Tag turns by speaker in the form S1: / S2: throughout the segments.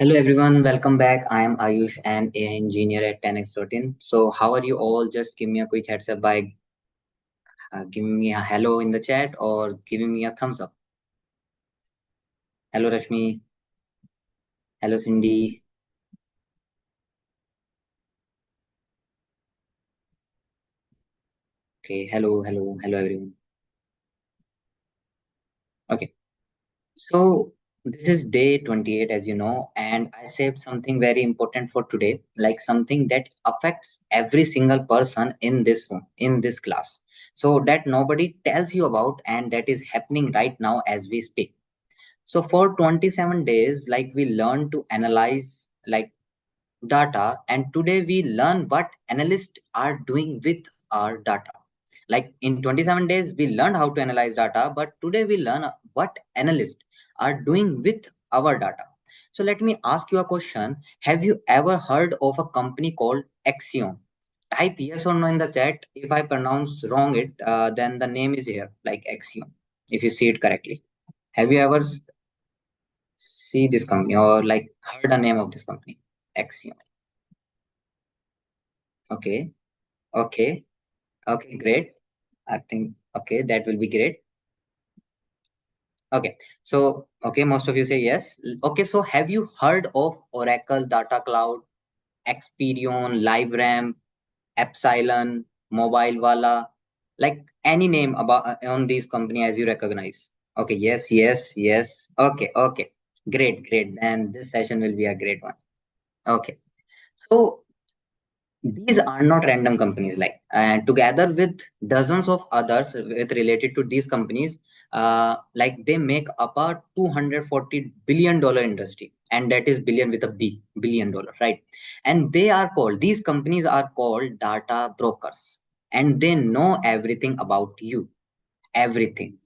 S1: Hello everyone, welcome back. I am Ayush, an AI engineer at 10x13. So how are you all? Just give me a quick heads up by giving me a hello in the chat or giving me a thumbs up. Hello Rashmi. Hello Cindy. Okay, hello everyone. Okay, so this is day 28 as you know, and I saved something very important for today, like something that affects every single person in this room, in this class. So that nobody tells you about and that is happening right now as we speak. So for 27 days, like we learn to analyze like data, and today we learn what analysts are doing with our data. Like in 27 days, we learned how to analyze data, but today we learn what analysts are doing with our data. So let me ask you a question. Have you ever heard of a company called Axiom? Type yes or no in the chat. If I pronounce wrong it, then the name is here, like Axiom, if you see it correctly. Have you ever see this company or like heard the name of this company? Axiom. Okay. Okay. Okay. Great. I think okay, that will be great. Okay. So okay, most of you say yes. Okay. So have you heard of Oracle, Data Cloud, Experion, LiveRamp, Epsilon, Mobile Wala, like any name about on these company as you recognize? Okay. Yes. Yes. Yes. Okay. Okay. Great. Great. Then this session will be a great one. Okay. So these are not random companies, like, and together with dozens of others with related to these companies, like they make up a $240 billion industry, and that is billion with a b, $1 billion, right? And they are called, these companies are called data brokers, and they know everything about you, everything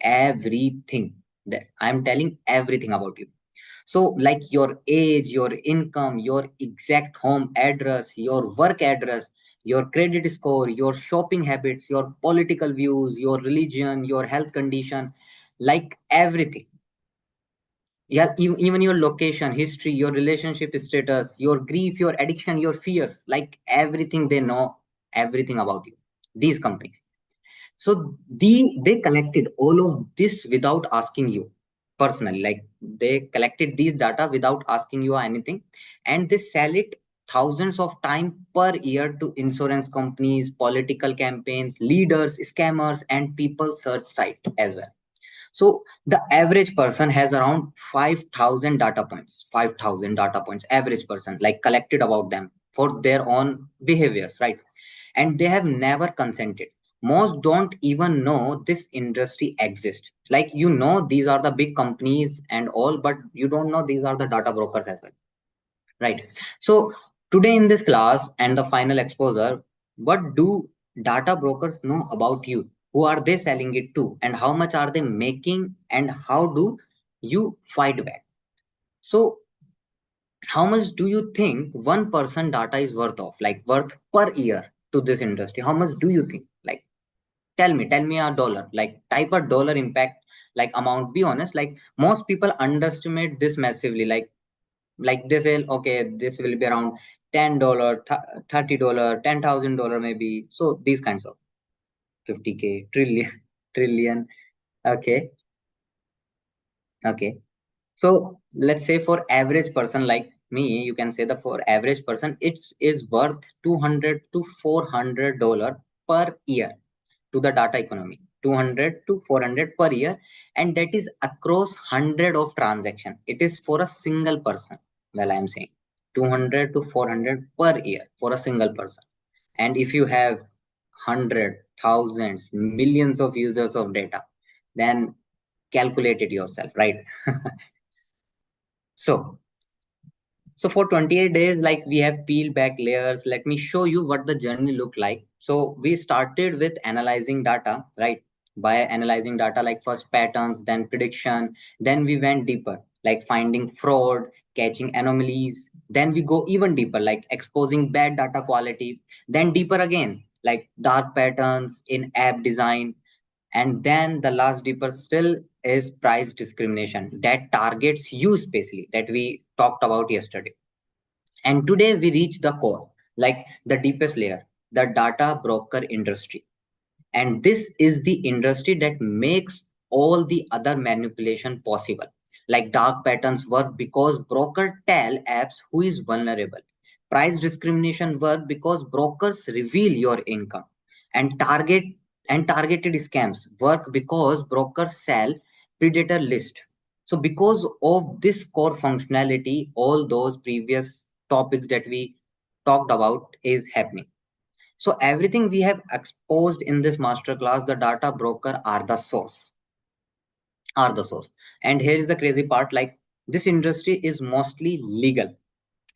S1: that I'm telling, everything about you. So like your age, your income, your exact home address, your work address, your credit score, your shopping habits, your political views, your religion, your health condition, like everything. Yeah, even your location, history, your relationship status, your grief, your addiction, your fears, like everything, they know everything about you, these companies. So they collected all of this without asking you personally. Like they collected these data without asking you anything, and they sell it thousands of times per year to insurance companies, political campaigns, leaders, scammers, and people search site as well. So the average person has around 5,000 data points, 5,000 data points, average person, like collected about them for their own behaviors, right? And they have never consented. Most don't even know this industry exists. Like, you know, these are the big companies and all, but you don't know these are the data brokers as well, right? So today in this class and the final exposure, what do data brokers know about you? Who are they selling it to, and how much are they making, and how do you fight back? So how much do you think one person data is worth of, like worth per year to this industry? How much do you think? Like, tell me a dollar, like type a dollar impact, like amount. Be honest, like most people underestimate this massively. Like they say, okay, this will be around $10, $30, $10,000 maybe. So these kinds of 50K, trillion, trillion. Okay, okay. So let's say for average person like me, you can say that for average person, it's is worth 200 to $400 per year to the data economy. 200 to 400 per year, and that is across 100 of transaction. It is for a single person. Well, I am saying 200 to 400 per year for a single person. And if you have hundred, thousands, millions of users of data, then calculate it yourself, right? So so for 28 days, like we have peeled back layers. Let me show you what the journey looked like. So we started with analyzing data, right? By analyzing data, like first patterns, then prediction. Then we went deeper, like finding fraud, catching anomalies. Then we go even deeper, like exposing bad data quality. Then deeper again, like dark patterns in app design. And then the last deeper still is price discrimination that targets you, especially that we talked about yesterday. And today we reach the core, like the deepest layer, the data broker industry. And this is the industry that makes all the other manipulation possible. Like dark patterns work because broker tell apps who is vulnerable. Price discrimination work because brokers reveal your income. And targeted scams work because brokers sell predator list. So because of this core functionality, all those previous topics that we talked about is happening. So everything we have exposed in this masterclass, the data broker are the source. And here is the crazy part, like this industry is mostly legal.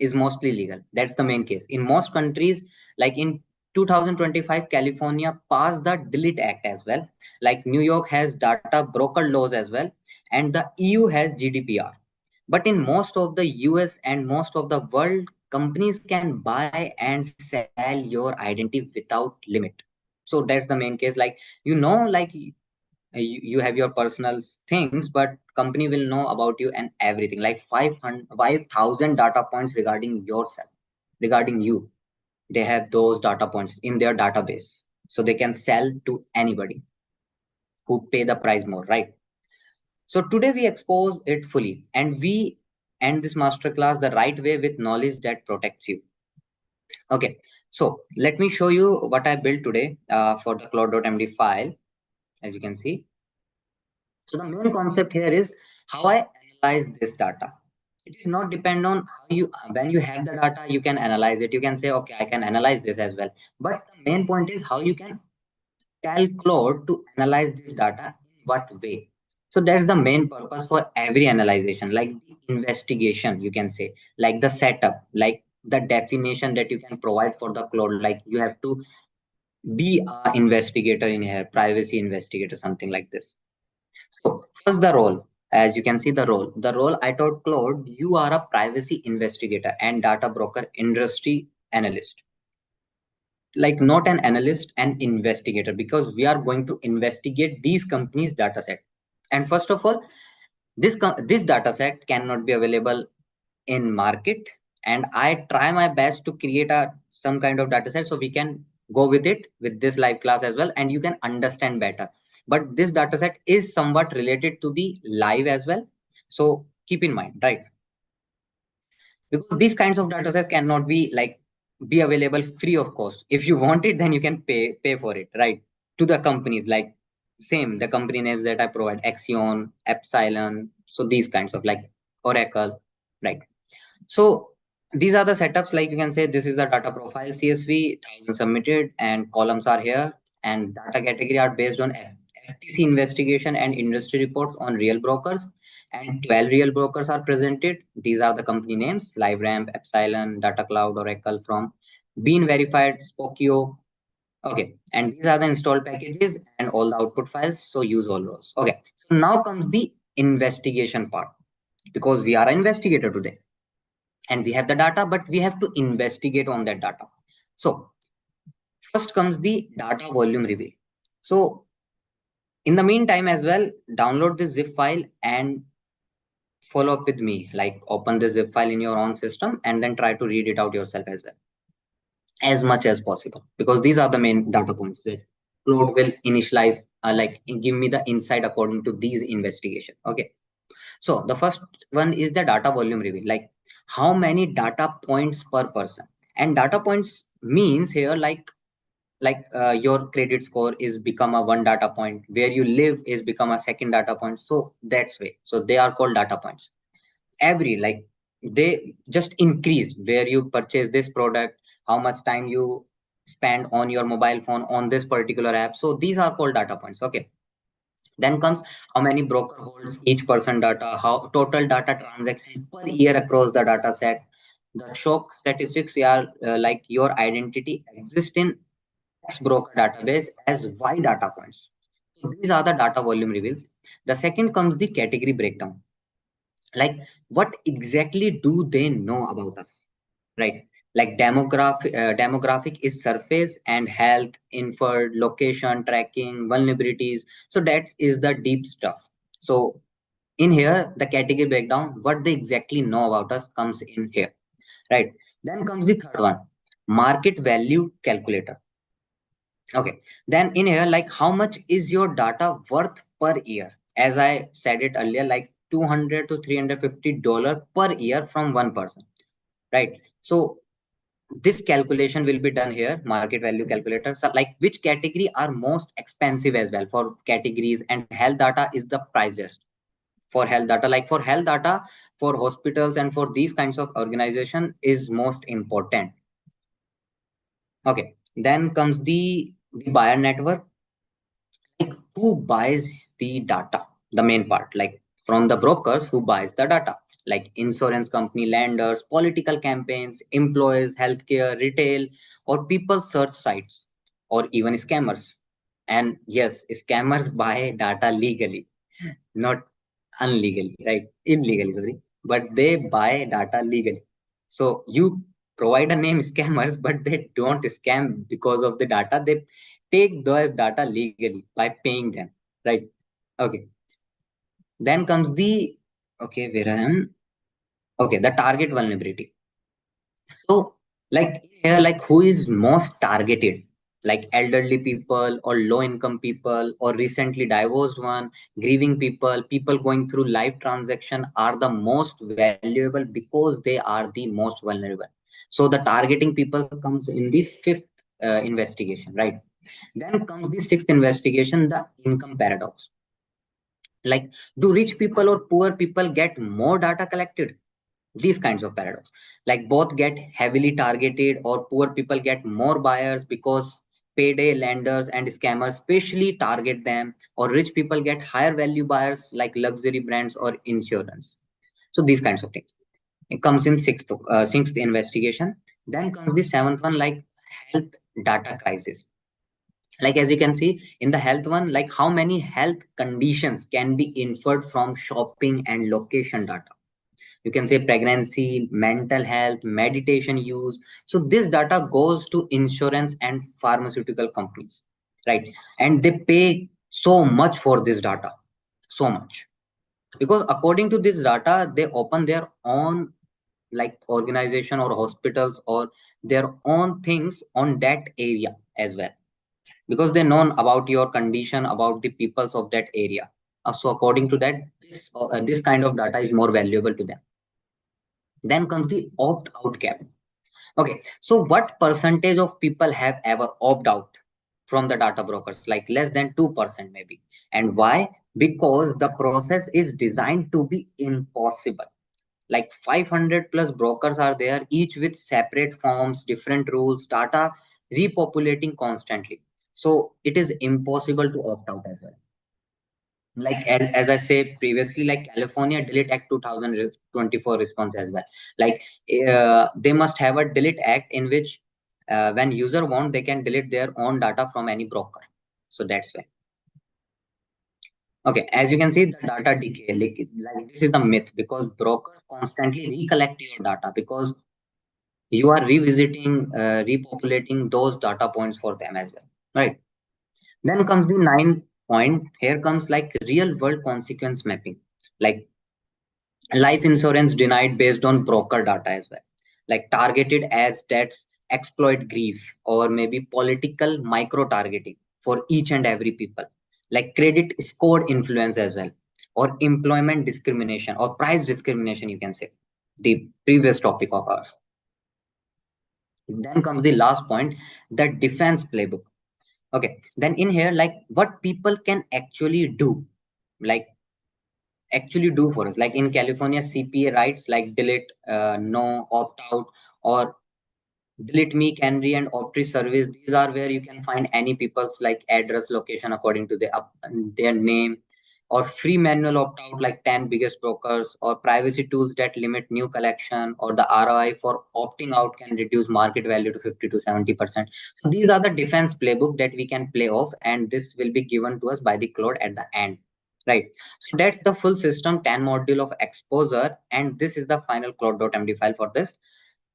S1: That's the main case. In most countries, like in 2025, California passed the Delete Act as well. Like New York has data broker laws as well. And the EU has GDPR. But in most of the US and most of the world, companies can buy and sell your identity without limit. So that's the main case. Like, like you have your personal things, but company will know about you and everything, like 5,000 data points regarding yourself, regarding you. They have those data points in their database, so they can sell to anybody who pay the price more, right? So today we expose it fully, and we end this masterclass the right way with knowledge that protects you. Okay, so let me show you what I built today for the Claude.md file, as you can see. So the main concept here is how I analyze this data. It is not depend on how you, when you have the data, you can analyze it. You can say, okay, I can analyze this as well. But the main point is how you can tell Claude to analyze this data in what way. So that's the main purpose for every analyzation, like the investigation, you can say, like the setup, like the definition that you can provide for the Claude. Like you have to be a investigator in here, privacy investigator, something like this. So first the role, as you can see the role. The role I told Claude, you are a privacy investigator and data broker industry analyst. Like not an analyst, an investigator, because we are going to investigate these companies' data set. And first of all, this data set cannot be available in market, and I try my best to create a some kind of data set so we can go with it with this live class as well, and you can understand better. But this data set is somewhat related to the live as well, so keep in mind, right? Because these kinds of data sets cannot be like be available free of cost. If you want it, then you can pay for it, right? To the companies, like same the company names that I provide, Axion, Epsilon, so these kinds of like Oracle, right? So these are the setups. Like you can say this is the data profile CSV, 1,000 submitted, and columns are here. And data category are based on FTC investigation and industry reports on real brokers. And 12 real brokers are presented. These are the company names: LiveRamp, Epsilon, Data Cloud, Oracle from Bean Verified, Spokio. Okay, and these are the installed packages and all the output files. So use all those. Okay, so now comes the investigation part, because we are an investigator today and we have the data, but we have to investigate on that data. So first comes the data volume reveal. So in the meantime as well, download this zip file and follow up with me. Like open the zip file in your own system and then try to read it out yourself as well, as much as possible, because these are the main data points that Claude will initialize, like give me the insight according to these investigation. Okay, so the first one is the data volume reveal, like how many data points per person. And data points means here your credit score is become a one data point, where you live is become a second data point. So that's way. So they are called data points. Every like they just increase where you purchase this product, how much time you spend on your mobile phone on this particular app. So these are called data points. Okay, then comes how many broker holds each person data, how total data transaction per year across the data set. The shock statistics are like your identity exists in X broker database as Y data points. So these are the data volume reveals. The second comes the category breakdown. Like what exactly do they know about us, right? Like demographic is surface and health, inferred, location tracking, vulnerabilities. So that is the deep stuff. So In here, the category breakdown, what they exactly know about us comes in here, right? Then comes the third one, market value calculator. Okay, then in here, like how much is your data worth per year? As I said it earlier, like 200 to $350 per year from one person, right? So this calculation will be done here, market value calculator. So like which category are most expensive as well for categories, and health data is the priciest for health data. Like for health data, for hospitals and for these kinds of organization is most important. Okay, then comes the buyer network. Like who buys the data, the main part, like from the brokers who buys the data, like insurance company, lenders, political campaigns, employees, healthcare, retail, or people search sites, or even scammers. And yes, scammers buy data legally, not unlegally, right? Illegally, sorry, but they buy data legally. So you provide a name scammers, but they don't scam because of the data. They take the data legally by paying them, right? Okay. Then comes the, okay, where I am. Okay, the target vulnerability. So, like here, like who is most targeted? Like elderly people, or low income people, or recently divorced one, grieving people, people going through life transaction are the most valuable because they are the most vulnerable. So the targeting people comes in the fifth investigation, right? Then comes the sixth investigation, the income paradox. Like, do rich people or poor people get more data collected? These kinds of paradox, like both get heavily targeted, or poor people get more buyers because payday lenders and scammers especially target them, or rich people get higher value buyers like luxury brands or insurance. So these kinds of things, it comes in sixth investigation. Then comes the seventh one, like health data crisis. Like as you can see in the health one, like how many health conditions can be inferred from shopping and location data. You can say pregnancy, mental health, meditation use. So this data goes to insurance and pharmaceutical companies, right? And they pay so much for this data, so much, because according to this data they open their own like organization or hospitals or their own things on that area as well, because they know about your condition, about the peoples of that area. So according to that, this kind of data is more valuable to them. Then comes the opt out gap. Okay, so what percentage of people have ever opt out from the data brokers? Like less than 2% maybe. And why? Because the process is designed to be impossible. Like 500 plus brokers are there, each with separate forms, different rules, data repopulating constantly. So it is impossible to opt out as well. Like as I said previously, like California Delete Act 2024 response as well. Like they must have a delete act in which when user want, they can delete their own data from any broker. So that's why. Okay, as you can see, the data decay, like this is the myth, because brokers constantly recollect your data because you are revisiting, repopulating those data points for them as well, right? Then comes the ninth point. Here comes like real world consequence mapping. Like life insurance denied based on broker data as well, like targeted as debts, exploit grief, or maybe political micro targeting for each and every people, like credit score influence as well, or employment discrimination or price discrimination, you can say, the previous topic of ours. Then comes the last point, the defense playbook. Okay, then in here, like what people can actually do, like actually do for us. Like in California, CPA writes like delete, no, opt out, or DeleteMe, Canary, and Opti service. These are where you can find any people's like address, location according to their name, or free manual opt out like 10 biggest brokers, or privacy tools that limit new collection, or the ROI for opting out can reduce market value to 50 to 70%. So these are the defense playbook that we can play off, and this will be given to us by the Claude at the end. Right. So that's the full system 10 module of exposure. And this is the final Claude.md file for this,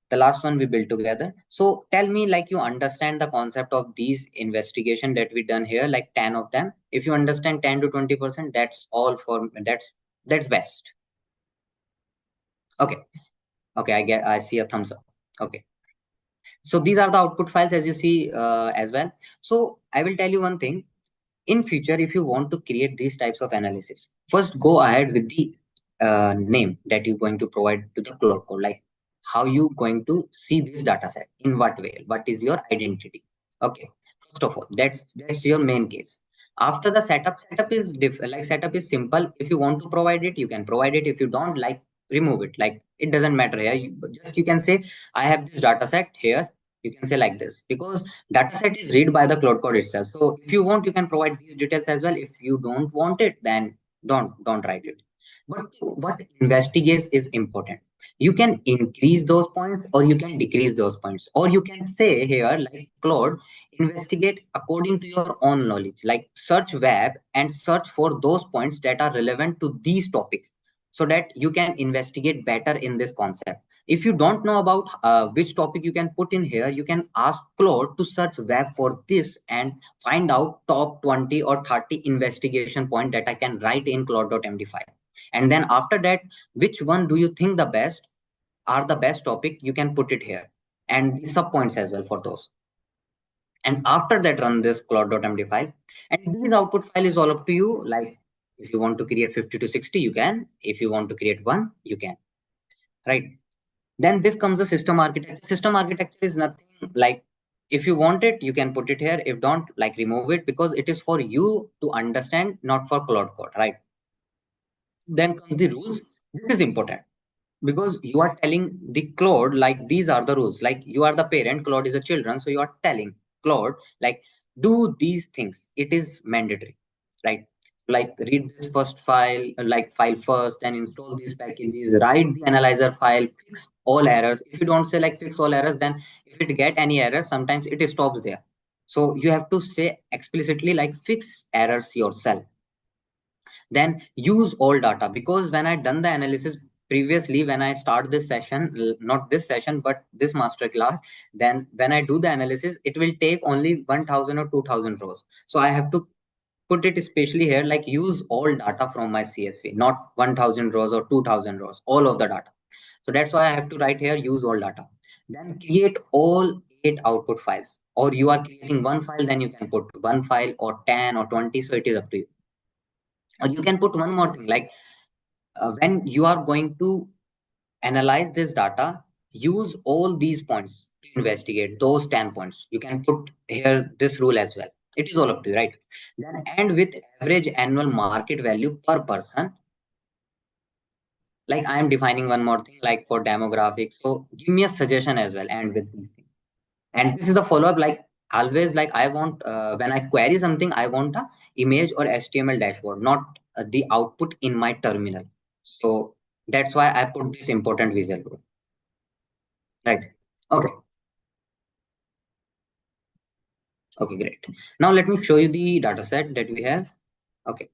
S1: the last one we built together. So tell me, like you understand the concept of these investigation that we done here, like 10 of them. If you understand 10 to 20%, that's all for that's That's best. Okay. Okay, I see a thumbs up. Okay. So these are the output files as you see as well. So I will tell you one thing. In future, if you want to create these types of analysis, first go ahead with the name that you're going to provide to the Claude Code, like how you going to see this data set, in what way, what is your identity. Okay, first of all, that's your main case. After the setup is setup is simple. If you want to provide it, you can provide it. If you don't, like, remove it. Like, it doesn't matter here. You can say I have this data set here. You can say like this, because dataset is read by the Claude Code itself. So if you want, you can provide these details as well. If you don't want it, then don't write it. But what investigates is important. You can increase those points or you can decrease those points, or you can say here, like, Claude, investigate according to your own knowledge, like search web and search for those points that are relevant to these topics, so that you can investigate better in this concept. If you don't know about which topic you can put in here, you can ask Claude to search web for this and find out top 20 or 30 investigation point that I can write in Claude.md5. And then after that, which one do you think the best are the best topic, you can put it here, and the sub points as well for those. And after that, run this Claude.md file, and this output file is all up to you. Like, if you want to create 50 to 60, you can. If you want to create one, you can, right? Then this comes the system architecture. System architecture is nothing, like, if you want it, you can put it here. If don't, like, remove it, because it is for you to understand, not for Claude Code, right? Then comes the rules. This is important, because you are telling the Claude, like, these are the rules. Like, you are the parent, Claude is a children, so you are telling Claude, like, do these things. It is mandatory, right? Like, read this first file, like, file first, then install these packages, write the analyzer file, fix all errors. If you don't say, like, fix all errors, then if it get any errors, sometimes it stops there. So you have to say explicitly, like, fix errors yourself. Then use all data, because when I done the analysis previously, when I start this session, not this session but this master class, then when I do the analysis, it will take only 1000 or 2000 rows. So I have to put it especially here, like, use all data from my CSV, not 1000 rows or 2000 rows, all of the data. So that's why I have to write here, use all data. Then create all 8 output files, or you are creating one file, then you can put one file or 10 or 20. So it is up to you. Or you can put one more thing, like, when you are going to analyze this data, use all these points to investigate those 10 points. You can put here this rule as well. It is all up to you, right? Then end with average annual market value per person. Like, I am defining one more thing, like, for demographics. So give me a suggestion as well, and with these things. And this is the follow-up, like, always, like, I want, when I query something, I want a image or HTML dashboard, not the output in my terminal. So that's why I put this important visual rule, right? Okay. Okay, great. Now let me show you the data set that we have. Okay.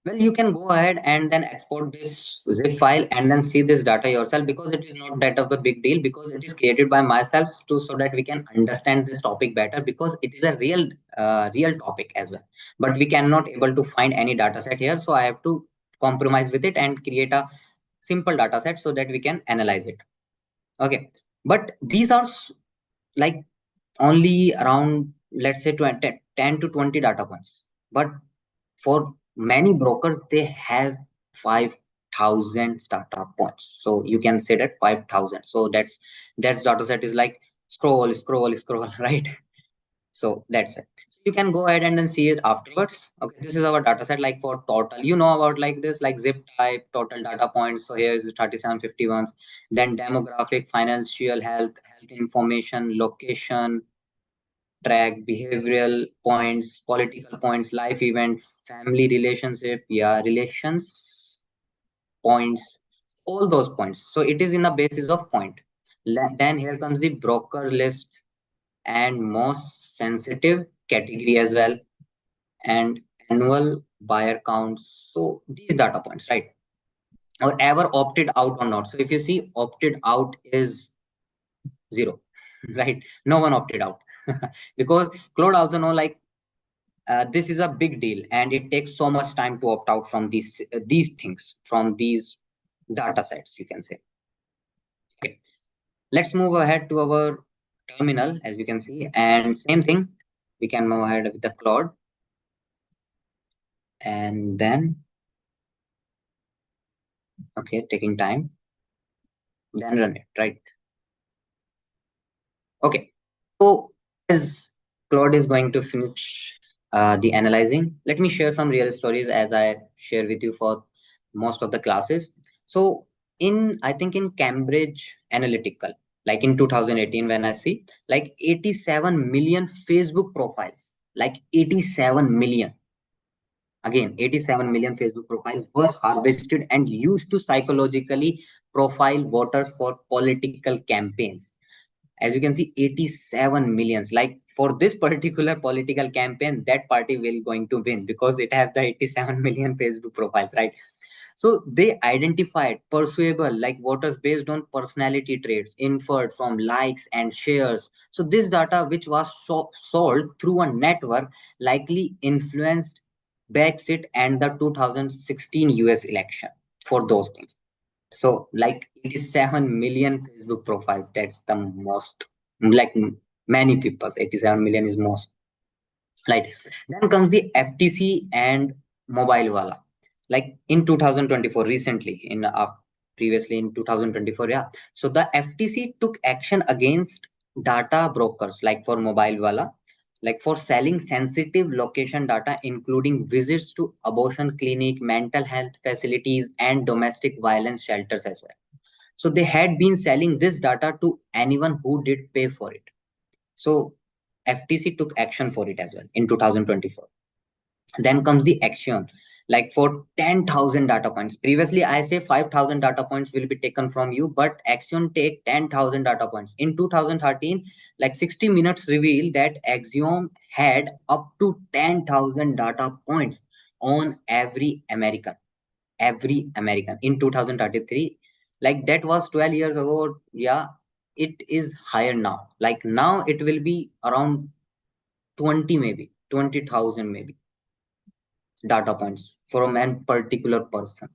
S1: Well, you can go ahead and then export this zip file and then see this data yourself, because it is not that of a big deal, because it is created by myself to, so that we can understand this topic better, because it is a real topic as well. But we cannot able to find any data set here, so I have to compromise with it and create a simple data set so that we can analyze it. Okay, but these are like only around, let's say, 20, 10 to 20 data points. But for many brokers, they have 5,000 data points. So you can say that 5,000. So that's data set is like scroll, right? So that's it. You can go ahead and then see it afterwards. Okay, this is our data set, like, for total, you know about, like, this, like, zip type, total data points. So here is 3751. Then demographic, financial, health information, location, track, behavioral points, political points, life event, family relationship, yeah, relations points, all those points. So it is in the basis of point. Then here comes the broker list and most sensitive category as well, and annual buyer count. So these data points, right? Or ever opted out or not. So if you see, opted out is 0, right? No one opted out. Because Claude also know, like, this is a big deal, and it takes so much time to opt out from these things, from these data sets, you can say. Okay, let's move ahead to our terminal, as you can see, and same thing, we can move ahead with the Claude, and then, okay, taking time, then run it, right? Okay, so as Claude is going to finish the analyzing, let me share some real stories as I share with you for most of the classes. So I think in Cambridge Analytical, like in 2018, when I see like 87 million Facebook profiles, like 87 million, again 87 million Facebook profiles were harvested and used to psychologically profile voters for political campaigns. As you can see, 87 millions, like for this particular political campaign, that party will going to win because it has the 87 million Facebook profiles, right? So they identified persuable like voters based on personality traits inferred from likes and shares. So this data, which was sold through a network, likely influenced Brexit and the 2016 US election for those things. So like 87 million Facebook profiles. That's the most, like many people's 87 million is most. Right. Then comes the FTC and mobile wala. Like in 2024, recently, in previously in 2024, yeah. So the FTC took action against data brokers, like for mobile wala, like for selling sensitive location data, including visits to abortion clinic, mental health facilities, and domestic violence shelters as well. So they had been selling this data to anyone who did pay for it. So FTC took action for it as well in 2024. Then comes the action, like for 10,000 data points. Previously, I say 5,000 data points will be taken from you, but Axiom take 10,000 data points. In 2013, like 60 Minutes revealed that Axiom had up to 10,000 data points on every American in 2033. Like that was 12 years ago. Yeah, it is higher now. Like now it will be around 20, maybe 20,000 maybe data points from a particular person.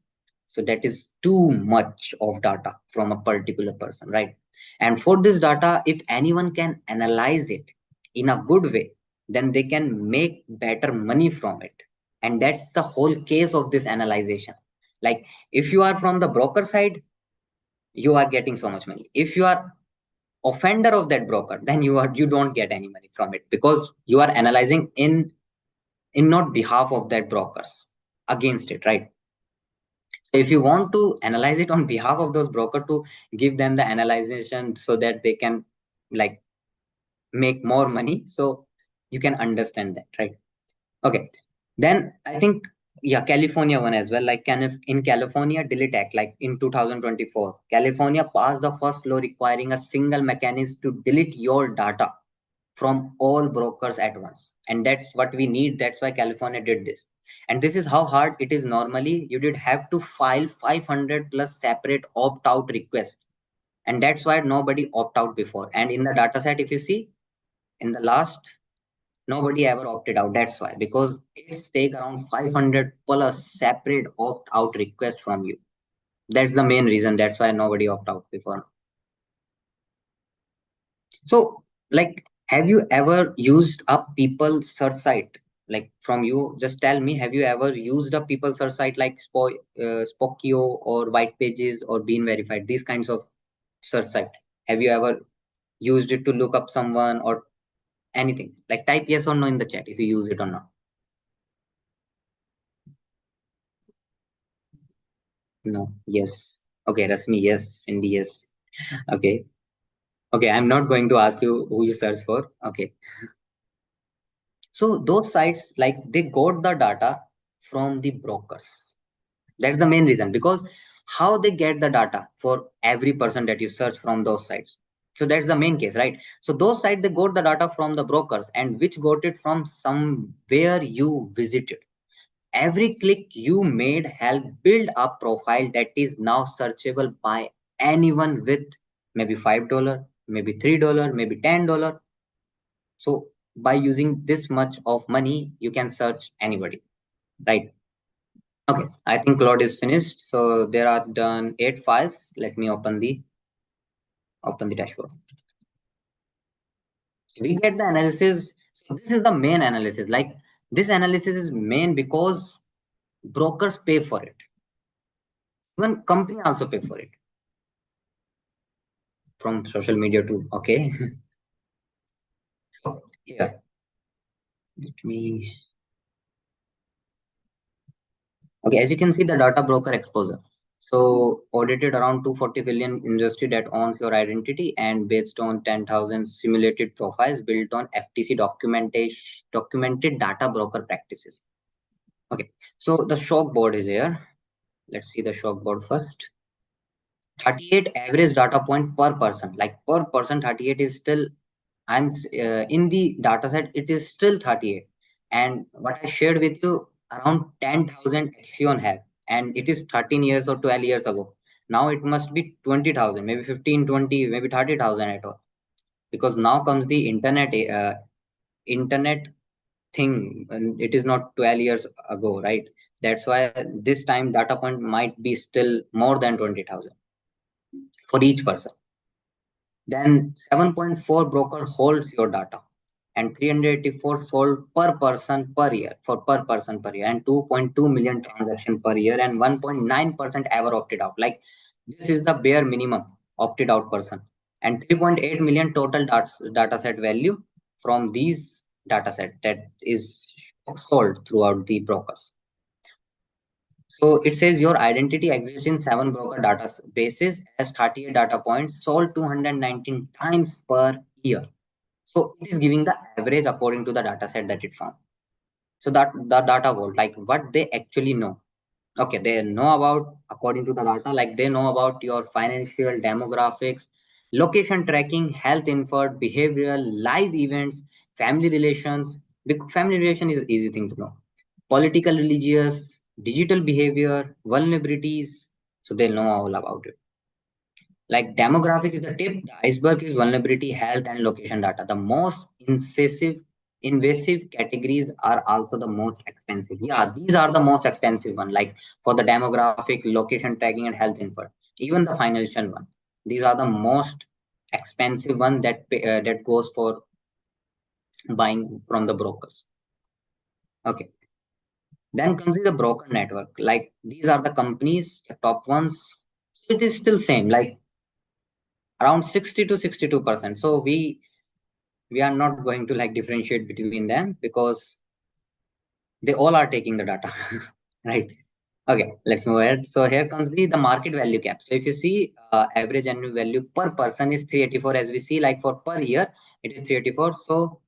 S1: So that is too much of data from a particular person, right? And for this data, if anyone can analyze it in a good way, then they can make better money from it. And that's the whole case of this analyzation. Like if you are from the broker side, you are getting so much money. If you are offender of that broker, then you don't get any money from it, because you are analyzing in not behalf of that brokers, against it, right? So if you want to analyze it on behalf of those broker, to give them the analysis so that they can like make more money, so you can understand that, right? Okay, then I think, yeah, California one as well. Like in California Delete Act, like in 2024, California passed the first law requiring a single mechanism to delete your data from all brokers at once. And that's what we need. That's why California did this. And this is how hard it is. Normally, you did have to file 500 plus separate opt out requests. And that's why nobody opt out before. And in the data set, if you see in the last, nobody ever opted out. That's why, because it's take around 500 plus separate opt out requests from you. That's the main reason. That's why nobody opt out before. So, like, have you ever used a people search site? Like, from you, just tell me, have you ever used a people search site like Spokio or White Pages or Bean Verified? These kinds of search site. Have you ever used it to look up someone or anything? Like, type yes or no in the chat if you use it or not. No. Yes. Okay, that's me. Yes. Cindy. Yes. Okay. Okay. I'm not going to ask you who you search for. Okay. So those sites, like they got the data from the brokers. That's the main reason, because how they get the data for every person that you search from those sites. So that's the main case, right? So those sites, they got the data from the brokers, and which got it from somewhere you visited. Every click you made helped build a profile that is now searchable by anyone with maybe $5, maybe $3, maybe $10. So by using this much of money, you can search anybody, right? Okay, I think Claude is finished. So there are done 8 files. Let me open the dashboard. We get the analysis. So this is the main analysis. Like this analysis is main because brokers pay for it. Even company also pay for it from social media too. Okay. So here, let me. Okay, as you can see, the data broker exposure. So audited around 240 billion industry that owns your identity and based on 10,000 simulated profiles built on FTC documentation documented data broker practices. Okay, so the shock board is here. Let's see the shock board first. 38 average data point per person. Like per person, 38 is still I'm in the data set, it is still 38. And what I shared with you, around 10,000 Axion have, and it is 13 years or 12 years ago. Now it must be 20,000, maybe 15, 20, maybe 30,000 at all. Because now comes the internet thing, and it is not 12 years ago, right? That's why this time data point might be still more than 20,000 for each person. Then 7.4 broker holds your data and 384 sold per person per year for per person per year and 2.2 million transaction per year and 1.9% ever opted out. Like this is the bare minimum opted out person and 3.8 million total data set value from these data set that is sold throughout the brokers. So it says your identity exists in 7 broker databases as 38 data points sold 219 times per year. So it is giving the average according to the data set that it found. So that the data vault, like what they actually know. Okay, they know about according to the data, like they know about your financial demographics, location tracking, health info, behavioral, live events, family relations. Family relation is easy thing to know. Political, religious, digital behavior, vulnerabilities. So they know all about it. Like demographic is the tip, the iceberg is vulnerability, health, and location data. The most invasive categories are also the most expensive. Yeah, these are the most expensive one, like for the demographic, location tracking, and health info. Even the financial one. These are the most expensive one that goes for buying from the brokers. Okay. Then comes the broker network. Like these are the companies, the top ones. It is still same, like around 60 to 62%. So we are not going to like differentiate between them because they all are taking the data, right? Okay, let's move ahead. So here comes the market value cap. So if you see average annual value per person is 384, as we see, like for per year it is 384. So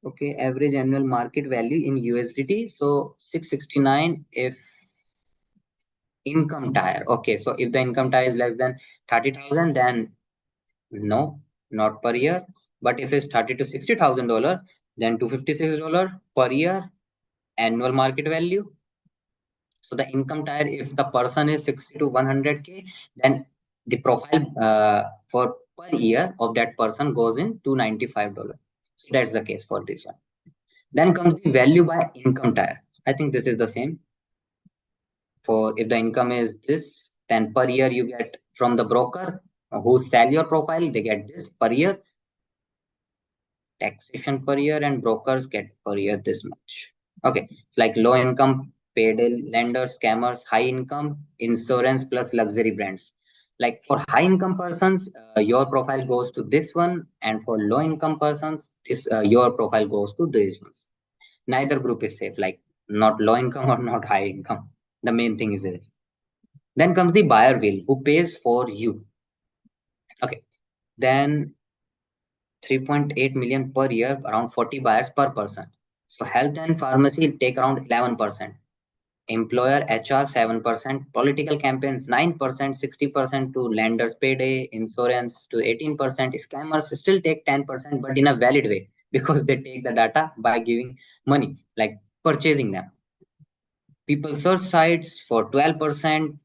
S1: okay, average annual market value in USDT, so 669 if income tire. Okay, so if the income tire is less than 30,000, then no, not per year. But if it's 30 to $60,000, then $256 per year annual market value. So the income tier, if the person is 60 to 100K, then the profile for per year of that person goes in $295. So that's the case for this one. Then comes the value by income tier. I think this is the same. For if the income is this, then per year you get from the broker who sell your profile, they get this per year. Taxation per year and brokers get per year this much. Okay, it's like low income, payday lenders, scammers, high income, insurance plus luxury brands. Like for high income persons, your profile goes to this one, and for low income persons, this your profile goes to these ones. Neither group is safe, like not low income or not high income. The main thing is this. Then comes the buyer wheel, who pays for you. Okay, then 3.8 million per year, around 40 buyers per person. So health and pharmacy take around 11%. Employer HR 7%, political campaigns 9%, 60% to lenders payday, insurance to 18%. Scammers still take 10%, but in a valid way because they take the data by giving money, like purchasing them. People search sites for 12%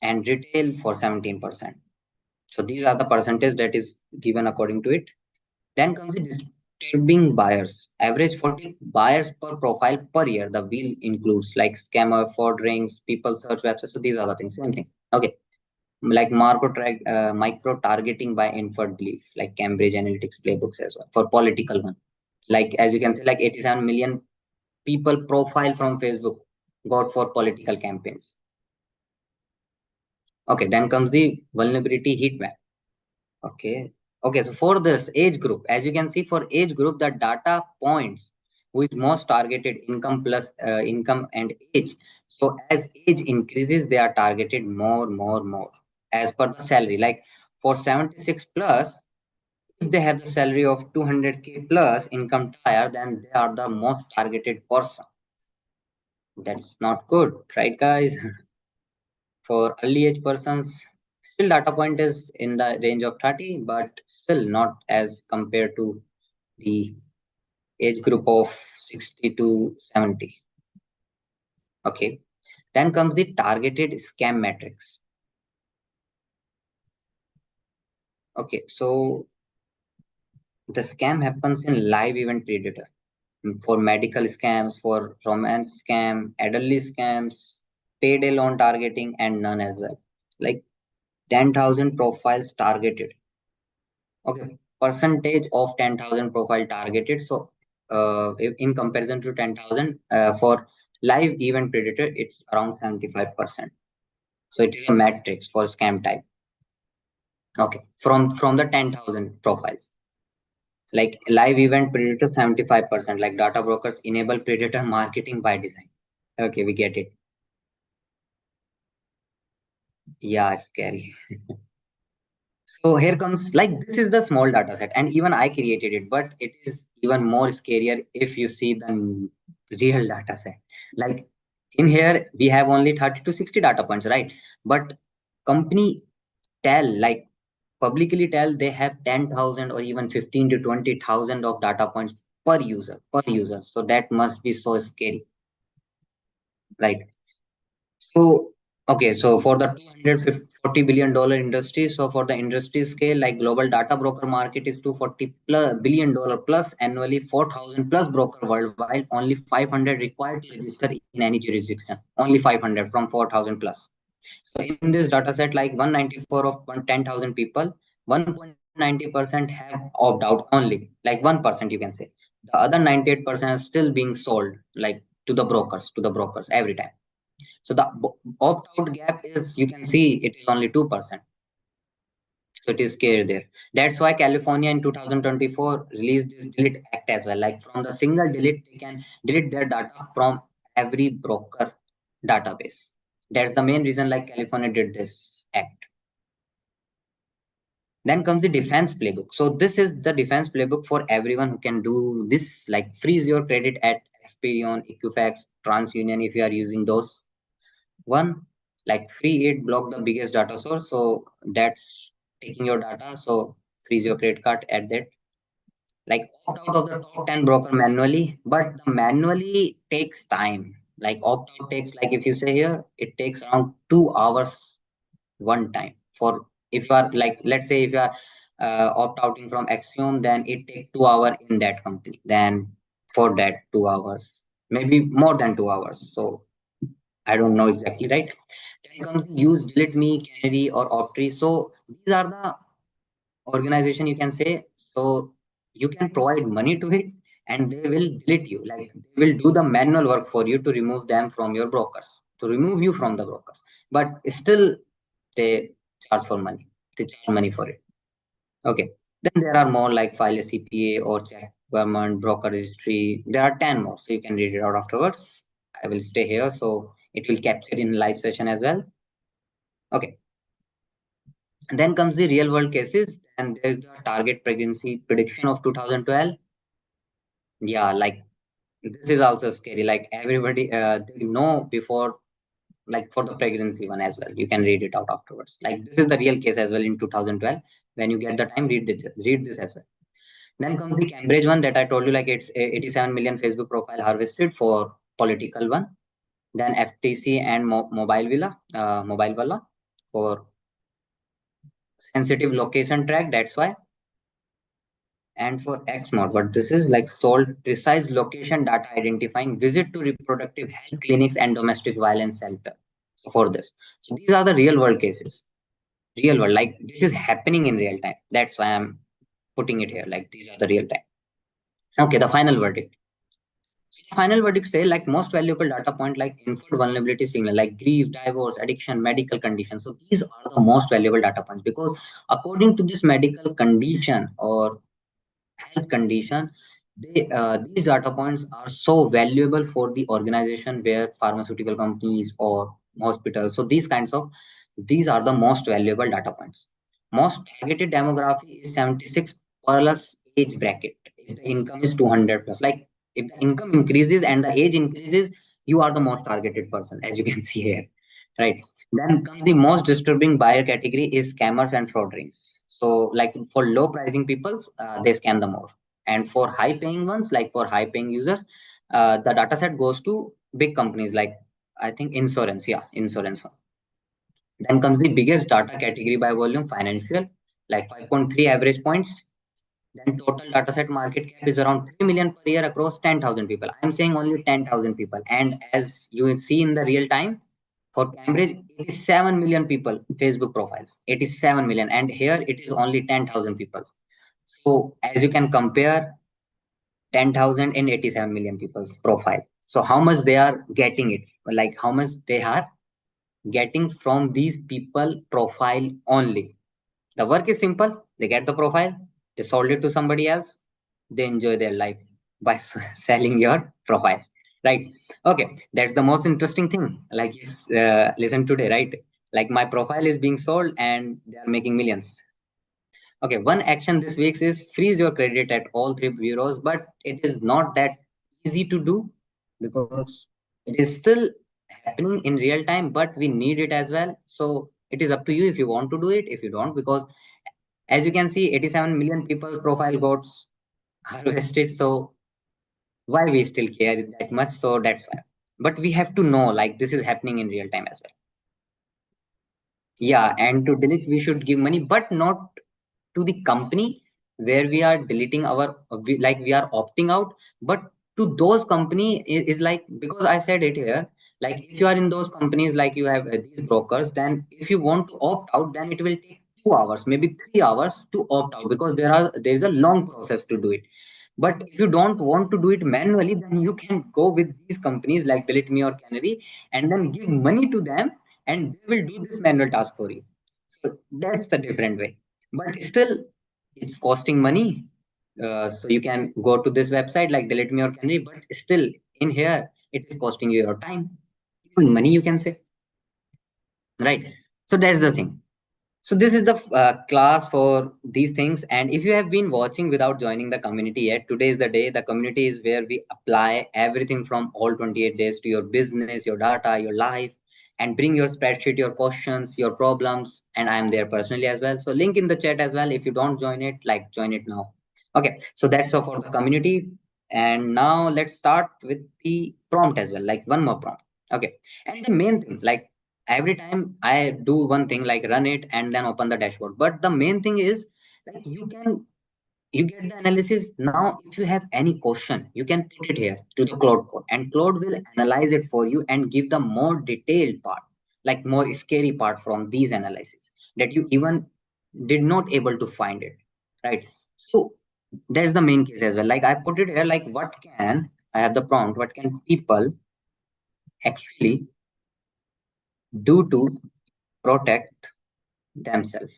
S1: and retail for 17%. So these are the percentage that is given according to it. Then comes the disturbing buyers. Average 40 buyers per profile per year. The wheel includes like scammer, fraud rings, people search websites. So these are the things. Same thing. Okay. Like micro targeting by inferred belief, like Cambridge Analytics playbooks as well for political one. Like as you can see, like 87 million people profile from Facebook got for political campaigns. Okay, then comes the vulnerability heat map. Okay. Okay, so for this age group, as you can see, for age group, the data points who is most targeted income plus income and age. So as age increases, they are targeted more as per the salary. Like for 76 plus, if they have the salary of 200K plus income tier, then they are the most targeted person. That's not good, right, guys? For early age persons, still data point is in the range of 30, but still not as compared to the age group of 60 to 70. Okay. Then comes the targeted scam metrics. Okay, so the scam happens in live event predator for medical scams, for romance scam, elderly scams, payday loan targeting, and none as well. Like 10,000 profiles targeted. Okay, percentage of 10,000 profile targeted. So, in comparison to 10,000 for live event predator, it's around 75%. So it is a matrix for scam type. Okay, from the 10,000 profiles, like live event predator 75%. Like data brokers enable predator marketing by design. Okay, we get it. Yeah, scary. So here comes like this is the small data set, and even I created it, but it is even more scarier if you see the real data set. Like in here, we have only 30 to 60 data points, right? But company tell like publicly tell they have 10,000 or even 15 to 20,000 of data points per user. So that must be so scary, right? So, okay, so for the $240 billion industry, so for the industry scale, like global data broker market is $240 billion plus annually, 4,000 plus broker worldwide, only 500 required to register in any jurisdiction, only 500 from 4,000 plus. So in this data set, like 194 of 10,000 people, 1.90% have opt out only, like 1% you can say. The other 98% are still being sold, like to the brokers every time. So the opt-out gap is, you can see, it is only 2%. So it is scary there. That's why California in 2024 released this delete act as well. Like from the single delete, they can delete their data from every broker database. That's the main reason like California did this act. Then comes the defense playbook. So this is the defense playbook for everyone who can do this, like freeze your credit at Experian, Equifax, TransUnion if you are using those. One, like free it block the biggest data source, so that's taking your data, so freeze your credit card at that. Like opt out of the top 10 broker manually, but the manually takes time. Like opt out takes, like if you say here, it takes around 2 hours one time. For if you are like, let's say if you are opt outing from Axiom, then it takes 2 hours in that company, then for that 2 hours, maybe more than 2 hours. So I don't know exactly, right? Then comes use DeleteMe, Canary, or Optree. So these are the organization you can say. So you can provide money to it, and they will delete you. Like they will do the manual work for you to remove them from your brokers, to remove you from the brokers. But still, they charge for money. They charge money for it. Okay. Then there are more like file a CPA or check government broker registry. There are 10 more, so you can read it out afterwards. I will stay here, so it will capture in live session as well. Okay. And then comes the real world cases, and there's the target pregnancy prediction of 2012. Yeah, like this is also scary. Like everybody, they know before, like for the pregnancy one as well. You can read it out afterwards. Like this is the real case as well in 2012. When you get the time, read this as well. Then comes the Cambridge one that I told you, like it's 87 million Facebook profile harvested for political one. Then FTC and Mobile Villa for sensitive location track. That's why. And for X mod, what this is like sold precise location data identifying visit to reproductive health clinics and domestic violence center. So for this, so these are the real world cases, real world, like this is happening in real time. That's why I'm putting it here. Like these are the real time. Okay, the final verdict. So the final verdict say like most valuable data point like inferred vulnerability signal like grief, divorce, addiction, medical condition. So these are the most valuable data points because according to this medical condition or health condition, these data points are so valuable for the organization where pharmaceutical companies or hospitals. So these are the most valuable data points. Most targeted demography is 76 plus age bracket. If the income is 200 plus, like if the income increases and the age increases, you are the most targeted person, as you can see here, right? Then comes the most disturbing buyer category is scammers and fraud rings. So like for low pricing people, they scam the more. And for high paying ones, like for high paying users, the data set goes to big companies like I think insurance, yeah, insurance. Then comes the biggest data category by volume, financial, like 5.3 average points. Then total dataset market cap is around 3 million per year across 10,000 people. I'm saying only 10,000 people. And as you will see in the real time, for Cambridge, 87 million people, Facebook profiles, 87 million. And here it is only 10,000 people. So as you can compare 10,000 and 87 million people's profile. So how much they are getting it, like how much they are getting from these people profile only. The work is simple. They get the profile, they sold it to somebody else, they enjoy their life by selling your profiles, right? Okay, that's the most interesting thing. Like, listen today, right? Like my profile is being sold and they are making millions. Okay, one action this week is freeze your credit at all three bureaus, but it is not that easy to do because it is still happening in real time, but we need it as well. So it is up to you if you want to do it, if you don't, because as you can see, 87 million people's profile got harvested. So why we still care that much? So that's why. But we have to know like this is happening in real time as well. Yeah, and to delete, we should give money, but not to the company where we are deleting our like we are opting out, but to those company is like because I said it here, like if you are in those companies like you have these brokers, then if you want to opt out, then it will take 2 hours, maybe 3 hours to opt out because there is a long process to do it. But if you don't want to do it manually, then you can go with these companies like DeleteMe or Canary and then give money to them and they will do this manual task for you. So that's the different way. But still, it's costing money. So you can go to this website like DeleteMe or Canary, but still in here, it is costing you your time, even money, you can say, right? So that's the thing. So this is the class for these things. And if you have been watching without joining the community yet, today is the day. The community is where we apply everything from all 28 days to your business, your data, your life, and bring your spreadsheet, your questions, your problems. And I'm there personally as well. So link in the chat as well. If you don't join it, like join it now. Okay. So that's all for the community. And now let's start with the prompt as well. Like one more prompt. Okay. And the main thing, like every time I do one thing like run it and then open the dashboard. But the main thing is like you get the analysis now. If you have any question, you can put it here to the Claude Code, and Claude will analyze it for you and give the more detailed part, like more scary part from these analysis that you even did not able to find it, right? So that's the main case as well. Like I put it here, like what can I have the prompt? What can people actually do to protect themselves?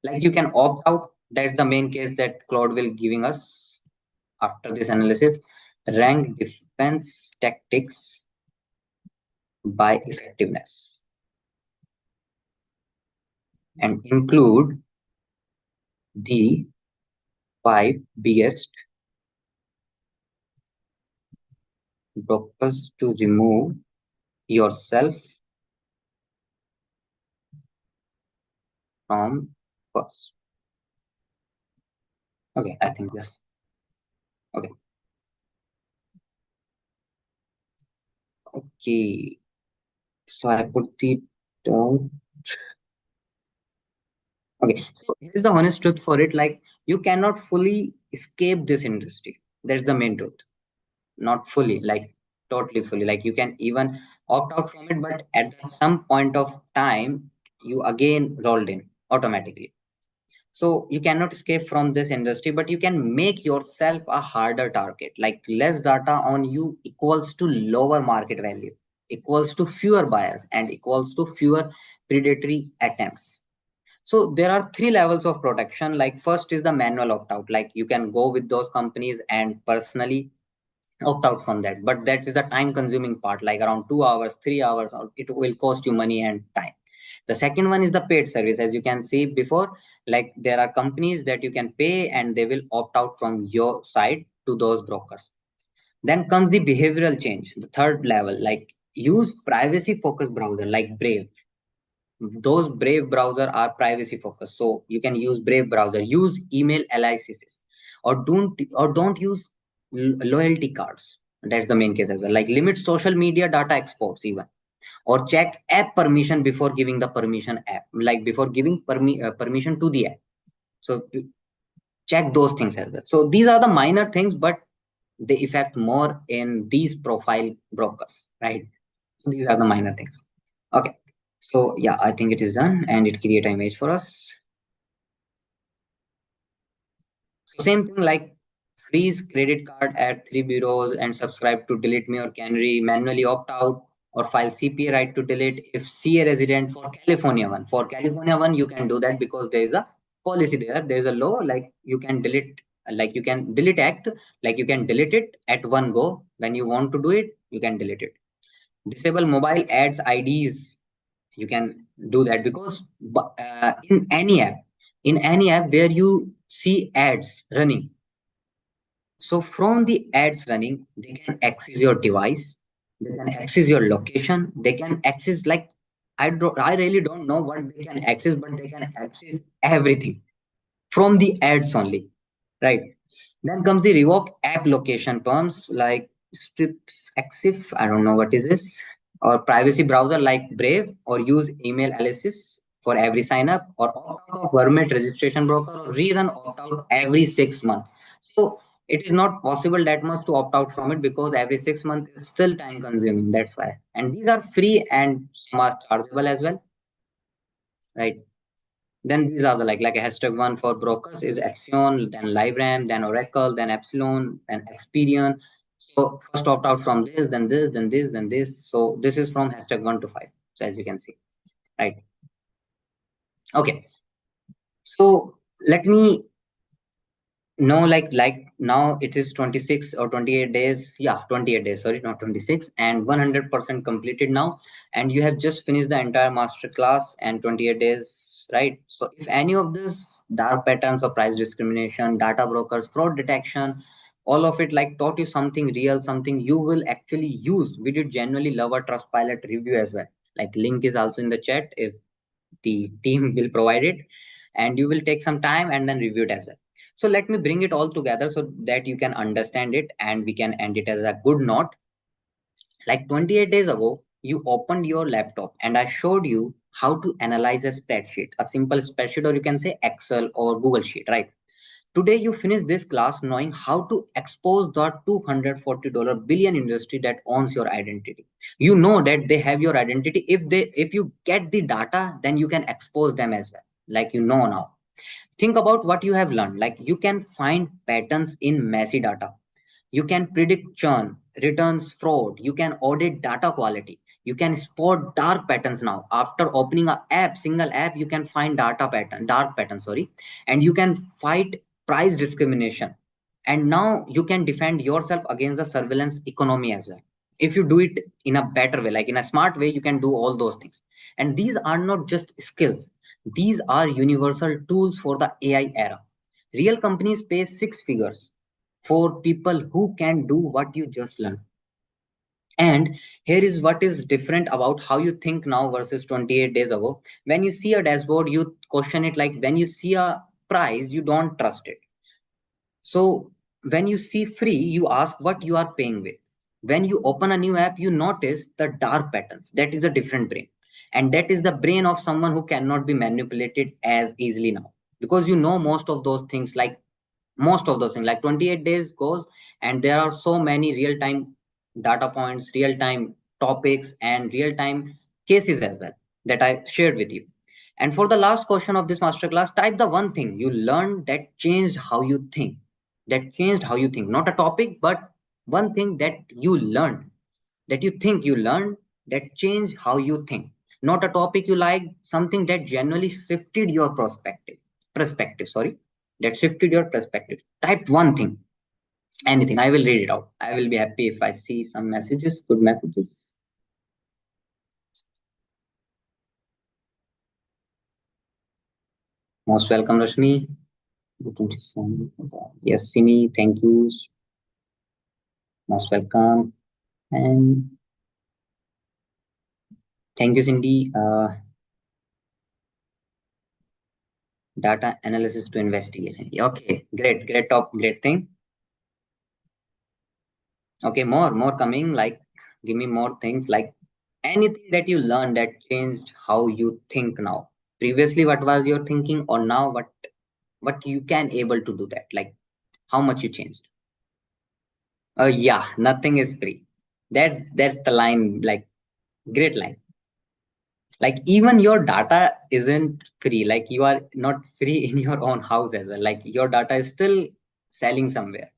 S1: Like you can opt out. That's the main case that Claude will giving us after this analysis. Rank defense tactics by effectiveness and include the five biggest blockers to remove yourself from first. Okay, I think yes. Okay. Okay. So I put the okay. So here's the honest truth for it. Like you cannot fully escape this industry. That's the main truth. Not fully, like totally fully. Like you can even opt out from it, but at some point of time, you again rolled in automatically. So you cannot escape from this industry, but you can make yourself a harder target. Like less data on you equals to lower market value, equals to fewer buyers, and equals to fewer predatory attempts. So there are three levels of protection. Like first is the manual opt out. Like you can go with those companies and personally opt out from that, but that is the time consuming part, like around 2 hours, 3 hours, or it will cost you money and time. The second one is the paid service. As you can see before, like there are companies that you can pay and they will opt out from your side to those brokers. Then comes the behavioral change, the third level. Like use privacy focused browser like Brave. Those Brave browser are privacy focused, so you can use Brave browser. Use email analysis, or don't use loyalty cards. That's the main case as well. Like limit social media data exports even, or check app permission before giving the permission app, like before giving permission to the app. So check those things as well. So these are the minor things, but they affect more in these profile brokers, right? So these are the minor things. Okay. So yeah, I think it is done and it create an image for us. So same thing, like freeze credit card at three bureaus and subscribe to DeleteMe or Canary, manually opt out or file CPA right to delete if CA resident for California one. For California one, you can do that because there is a policy there. There is a law, like you can delete, like you can delete act, like you can delete it at one go. When you want to do it, you can delete it. Disable mobile ads IDs. You can do that because in any app where you see ads running, so from the ads running, they can access your device, they can access your location, they can access, like, I really don't know what they can access, but they can access everything from the ads only, right? Then comes the revoke app location terms like strips exif, I don't know what is this, or privacy browser like Brave, or use email analysis for every sign up, or opt out of Vermet registration broker, or rerun opt out every 6 months. So it is not possible that much to opt out from it because every 6 months it's still time consuming. That's why. And these are free and some are chargeable as well, right? Then these are the like a hashtag one for brokers is Axion, then LiveRamp, then Oracle, then Epsilon, then Experian. So first opt out from this, then this, then this, then this. So this is from hashtag 1 to 5. So as you can see, right? Okay. So let me know, like now it is 26 or 28 days. Yeah, 28 days. Sorry, not 26, and 100% completed now. And you have just finished the entire master class and 28 days, right? So if any of this dark patterns or price discrimination, data brokers, fraud detection, all of it like taught you something real, something you will actually use, we did genuinely love a Trustpilot review as well. Like link is also in the chat if the team will provide it, and you will take some time and then review it as well. So let me bring it all together so that you can understand it and we can end it as a good note. Like 28 days ago, you opened your laptop and I showed you how to analyze a spreadsheet, a simple spreadsheet, or you can say Excel or Google Sheet, right? Today, you finish this class knowing how to expose the $240 billion industry that owns your identity. You know that they have your identity. If you get the data, then you can expose them as well. Like you know now. Think about what you have learned. Like you can find patterns in messy data. You can predict churn, returns, fraud. You can audit data quality. You can spot dark patterns now. After opening a app, single app, you can find dark pattern, sorry, and you can fight price discrimination. And now you can defend yourself against the surveillance economy as well. If you do it in a better way, like in a smart way, you can do all those things. And these are not just skills. These are universal tools for the AI era. Real companies pay six figures for people who can do what you just learned. And here is what is different about how you think now versus 28 days ago. When you see a dashboard, you question it. Like when you see a price, you don't trust it. So when you see free, you ask what you are paying with. When you open a new app, you notice the dark patterns. That is a different brain. And that is the brain of someone who cannot be manipulated as easily now. Because you know most of those things, like most of those things, like 28 days goes, and there are so many real time data points, real time topics, and real time cases as well that I shared with you. And for the last question of this masterclass, type the one thing you learned that changed how you think. That changed how you think, not a topic, but one thing that you learned, that you think you learned, that changed how you think. Not a topic you like, something that genuinely shifted your perspective, sorry, that shifted your perspective. Type one thing, anything. I will read it out. I will be happy if I see some messages, good messages. Most welcome, Rashmi. Yes, Simi, thank you. Most welcome. And thank you, Cindy. Data analysis to investigate. Okay, great, great top, great thing. Okay, more coming. Like, give me more things. Like anything that you learned that changed how you think now. Previously, what was your thinking, or now what you can able to do that? Like how much you changed. Yeah, nothing is free. That's the line. Like great line. Like even your data isn't free. Like you are not free in your own house as well. Like your data is still selling somewhere.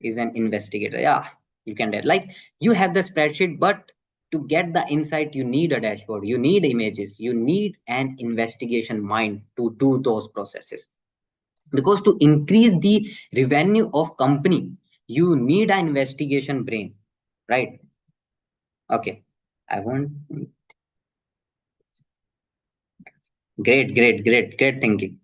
S1: Is an investigator. Yeah, you can do it. Like you have the spreadsheet, but to get the insight, you need a dashboard, you need images, you need an investigation mind to do those processes. Because to increase the revenue of company, you need an investigation brain, right? Okay. I want great thinking.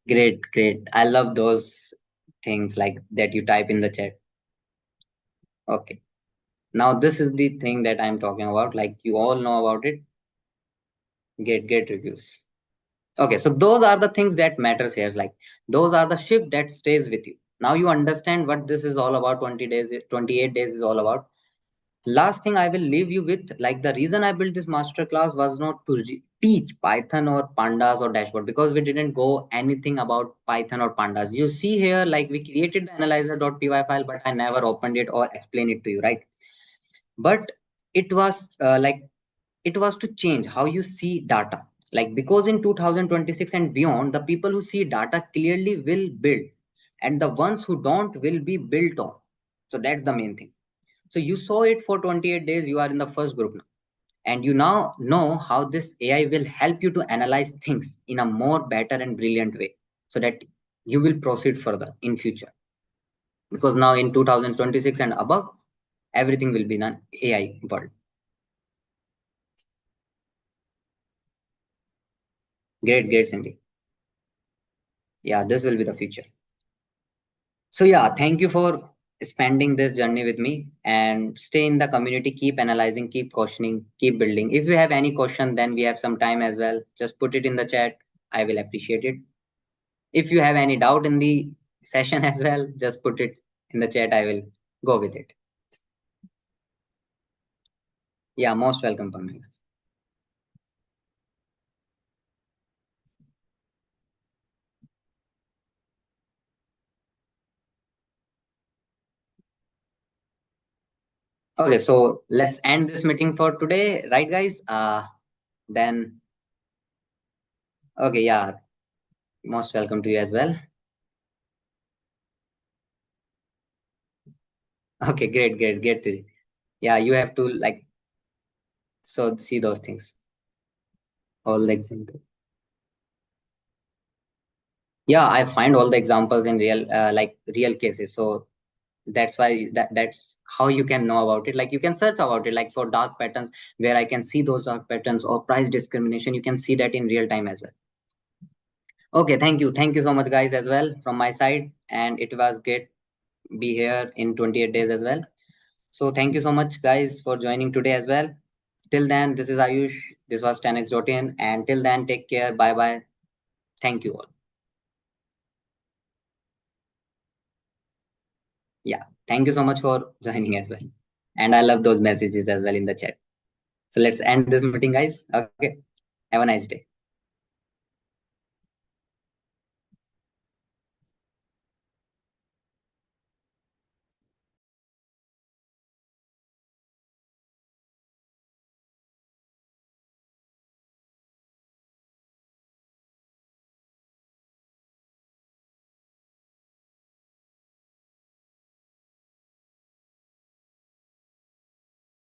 S1: Great, great. I love those things like that you type in the chat. Okay. Now this is the thing that I'm talking about. Like you all know about it. Get reviews. Okay, so those are the things that matters here. Like those are the shift that stays with you. Now you understand what this is all about. 20 days, 28 days is all about. Last thing I will leave you with, like the reason I built this masterclass was not to teach Python or pandas or dashboard, because we didn't go anything about Python or pandas. You see here, like we created the analyzer.py file, but I never opened it or explained it to you, right? But it was it was to change how you see data. Like because in 2026 and beyond, the people who see data clearly will build, and the ones who don't will be built on. So that's the main thing. So you saw it for 28 days, you are in the first group now, and you now know how this AI will help you to analyze things in a more better and brilliant way, so that you will proceed further in future. Because now in 2026 and above, everything will be an AI world. Great, Cindy. Yeah, this will be the future. So yeah, thank you for spending this journey with me, and stay in the community, keep analyzing, keep questioning, keep building. If you have any question, then we have some time as well. Just put it in the chat. I will appreciate it. If you have any doubt in the session as well, just put it in the chat. I will go with it. Yeah, most welcome, Pamela. Okay, so let's end this meeting for today, right, guys? Then okay, yeah, most welcome to you as well. Okay, great. Yeah, you have to like so see those things, all the examples. Yeah, I find all the examples in real like real cases. So that's why that's how you can know about it. Like you can search about it, like for dark patterns, where I can see those dark patterns or price discrimination. You can see that in real time as well. Okay, thank you so much, guys, as well from my side. And it was great be here in 28 days as well. So thank you so much, guys, for joining today as well. Till then, this is Ayush. This was 10x.in. And till then, take care. Bye bye. Thank you all. Yeah. Thank you so much for joining as well. And I love those messages as well in the chat. So let's end this meeting, guys. Okay. Have a nice day.